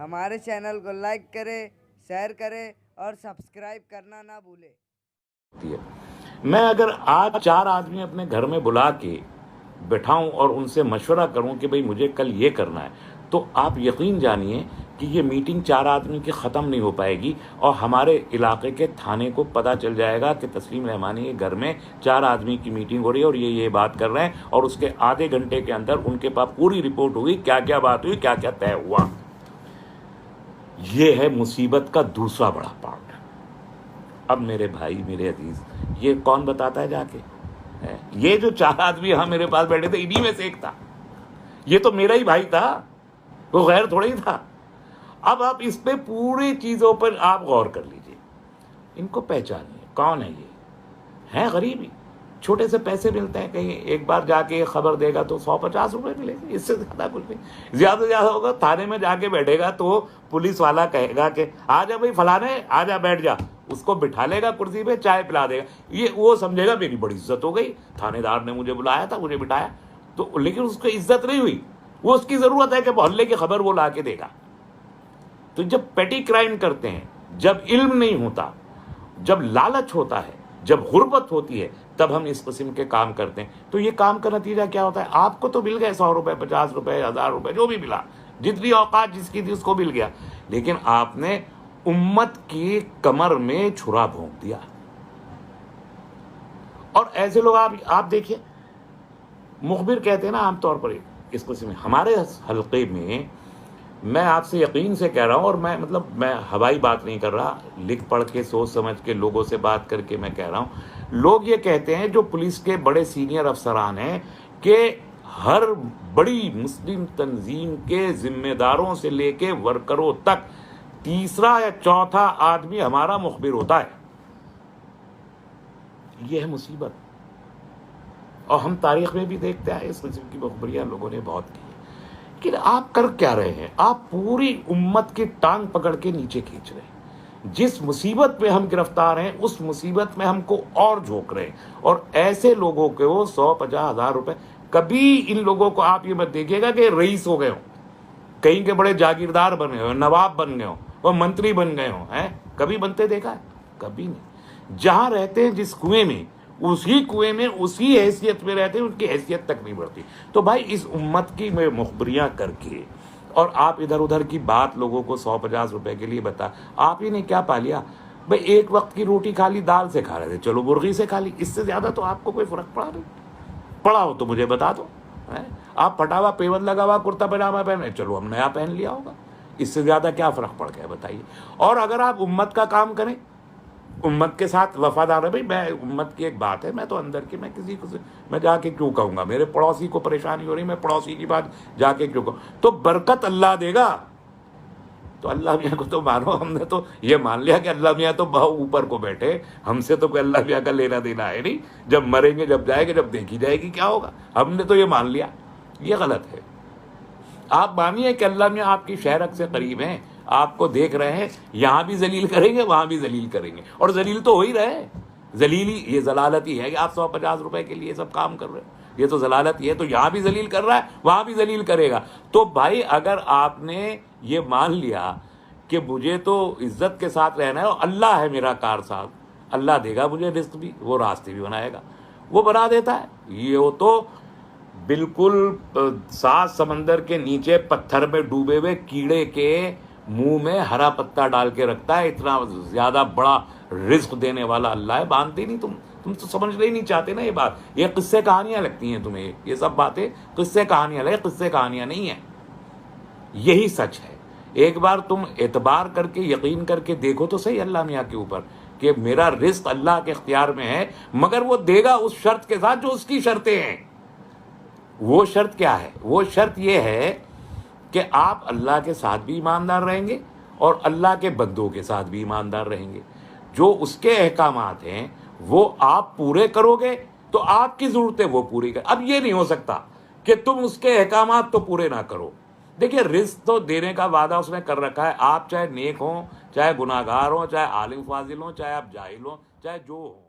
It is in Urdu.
ہمارے چینل کو لائک کرے، شیئر کرے اور سبسکرائب کرنا نہ بھولے۔ میں اگر آج 4 آدمی اپنے گھر میں بلا کے بٹھاؤں اور ان سے مشورہ کروں کہ بھئی مجھے کل یہ کرنا ہے، تو آپ یقین جانیے کہ یہ میٹنگ 4 آدمی کی ختم نہیں ہو پائے گی، اور ہمارے علاقے کے تھانے کو پتہ چل جائے گا کہ تسلیم رحمانی کے گھر میں 4 آدمی کی میٹنگ ہو رہی ہے اور یہ بات کر رہے ہیں، اور اس کے آدھے گھنٹے کے اندر ان کے پاس پوری رپورٹ ہوئی، کیا کیا بات ہوئی، کیا کیا طے ہوا۔ یہ ہے مصیبت کا دوسرا بڑا پارٹ۔ اب میرے بھائی، میرے عزیز، یہ کون بتاتا ہے جا کے؟ یہ جو 4 آدمی یہاں میرے پاس بیٹھے تھے، انہی میں سے ایک تھا۔ یہ تو میرا ہی بھائی تھا، وہ غیر تھوڑا ہی تھا۔ اب آپ اس پہ پوری چیزوں پر آپ غور کر لیجئے، ان کو پہچانیے، کون ہے یہ؟ ہیں غریب ہی، چھوٹے سے پیسے ملتے ہیں، کہیں ایک بار جا کے خبر دے گا تو 150 روپے ملے گا، اس سے زیادہ کچھ نہیں۔ زیادہ سے زیادہ ہوگا تھانے میں جا کے بیٹھے گا تو پولیس والا کہے گا کہ آ جا بھائی فلانے، آ جا بیٹھ جا، اس کو بٹھا لے گا کرسی پہ، چائے پلا دے گا، یہ وہ سمجھے گا میری بڑی عزت ہو گئی، تھانے دار نے مجھے بلایا تھا، مجھے بٹھایا تو، لیکن اس کو عزت نہیں ہوئی۔ وہ اس کی ضرورت ہے کہ محلے کی خبر وہ لا کے دے گا۔ تو جب پیٹی کرائم کرتے ہیں، جب علم نہیں ہوتا، جب لالچ ہوتا ہے، جب غربت ہوتی ہے، تب ہم اس قسم کے کام کرتے ہیں۔ تو یہ کام کا نتیجہ کیا ہوتا ہے؟ آپ کو تو مل گئے 100 روپے، 50 روپے، 1000 روپے، جو بھی ملا، جتنی اوقات جس کی تھی اس کو مل گیا، لیکن آپ نے امت کی کمر میں چھرا بھونک دیا۔ اور ایسے لوگ آپ دیکھیں، مخبر کہتے ہیں نا عام طور پر اس قسم میں، ہمارے حلقے میں، میں آپ سے یقین سے کہہ رہا ہوں، اور میں ہوائی بات نہیں کر رہا، لکھ پڑھ کے سوچ سمجھ کے لوگوں سے بات کر کے میں کہہ رہا ہوں، لوگ یہ کہتے ہیں جو پولیس کے بڑے سینئر افسران ہیں کہ ہر بڑی مسلم تنظیم کے ذمہ داروں سے لے کے ورکروں تک تیسرا یا چوتھا آدمی ہمارا مخبر ہوتا ہے۔ یہ ہے مصیبت، اور ہم تاریخ میں بھی دیکھتے ہیں اس قسم کی مخبریاں لوگوں نے بہت کی۔ کہ آپ کر کیا رہے ہیں؟ آپ پوری امت کی ٹانگ پکڑ کے نیچے کھینچ رہے ہیں۔ جس مصیبت میں ہم گرفتار ہیں، اس مصیبت میں ہم کو اور جھونک رہے ہیں، اور ایسے لوگوں کو 150 ہزار روپے، کبھی ان لوگوں کو آپ یہ مت دیکھیے گا کہ رئیس ہو گئے ہوں، کہیں کے بڑے جاگیردار بن گئے ہوں، نواب بن گئے ہوں، اور منتری بن گئے ہوں، کبھی بنتے دیکھا ہے؟ کبھی نہیں۔ جہاں رہتے ہیں جس کنویں میں، اسی کنویں میں اسی حیثیت میں رہتے ہیں، ان کی حیثیت تک نہیں بڑھتی۔ تو بھائی اس امت کی میں مخبریاں کر کے، اور آپ ادھر ادھر کی بات لوگوں کو 150 روپے کے لیے بتا، آپ ہی نے کیا پا لیا؟ بھائی ایک وقت کی روٹی کھا لی، دال سے کھا رہے تھے، چلو مرغی سے کھا لی، اس سے زیادہ تو آپ کو کوئی فرق پڑا نہیں۔ پڑا ہو تو مجھے بتا دو۔ آپ پھٹا ہوا پیون لگا ہوا کرتا پاجامہ پہنے، چلو ہم نیا پہن لیا ہوگا، اس سے زیادہ کیا فرق پڑ گیا بتائیے؟ اور اگر آپ امت کا کام کریں، امت کے ساتھ وفادار ہے، بھائی میں امت کی ایک بات ہے، میں تو اندر کی، میں کسی کو میں جا کے کیوں کہوں گا؟ میرے پڑوسی کو پریشانی ہو رہی، میں پڑوسی کی بات جا کے کیوں کہوں؟ تو برکت اللہ دے گا۔ تو اللہ میاں کو تو مانو، ہم نے تو یہ مان لیا کہ اللہ میاں تو بہت اوپر کو بیٹھے، ہم سے تو کوئی اللہ میاں کا لینا دینا ہے نہیں، جب مریں گے، جب جائیں گے، جب دیکھی جائے گی کیا ہوگا، ہم نے تو یہ مان لیا۔ یہ غلط ہے۔ آپ مانیے کہ اللہ میاں آپ کی شہرت سے قریب ہیں، آپ کو دیکھ رہے ہیں، یہاں بھی ذلیل کریں گے، وہاں بھی ذلیل کریں گے، اور ذلیل تو ہو ہی رہے ہیں۔ ذلیلی یہ ضلالت ہی ہے کہ آپ 150 روپے کے لیے سب کام کر رہے ہیں، یہ تو ضلالت ہی ہے۔ تو یہاں بھی ذلیل کر رہا ہے، وہاں بھی ذلیل کرے گا۔ تو بھائی اگر آپ نے یہ مان لیا کہ مجھے تو عزت کے ساتھ رہنا ہے، اور اللہ ہے میرا کارساز، اللہ دے گا مجھے رزق بھی، وہ راستے بھی بنائے گا، وہ بنا دیتا ہے۔ یہ تو بالکل 7 سمندر کے نیچے پتھر میں ڈوبے ہوئے کیڑے کے منہ میں ہرا پتا ڈال کے رکھتا ہے، اتنا زیادہ بڑا رزق دینے والا اللہ ہے۔ مانتے نہیں تم تو سمجھنا ہی نہیں چاہتے نا یہ بات، یہ قصے کہانیاں لگتی ہیں تمہیں، یہ سب باتیں قصے کہانیاں لگے، قصے کہانیاں نہیں ہیں، یہی سچ ہے۔ ایک بار تم اعتبار کر کے، یقین کر کے دیکھو تو صحیح اللہ میاں کے اوپر، کہ میرا رزق اللہ کے اختیار میں ہے، مگر وہ دے گا اس شرط کے ساتھ جو اس کی شرطیں ہیں۔ وہ شرط کیا ہے؟ وہ شرط یہ ہے کہ آپ اللہ کے ساتھ بھی ایماندار رہیں گے، اور اللہ کے بندوں کے ساتھ بھی ایماندار رہیں گے۔ جو اس کے احکامات ہیں وہ آپ پورے کرو گے تو آپ کی ضرورتیں وہ پوری کر۔ اب یہ نہیں ہو سکتا کہ تم اس کے احکامات تو پورے نہ کرو۔ دیکھیے رزق تو دینے کا وعدہ اس نے کر رکھا ہے، آپ چاہے نیک ہوں، چاہے گناہگار ہوں، چاہے عالم فاضل ہوں، چاہے آپ جاہل ہوں، چاہے جو ہوں۔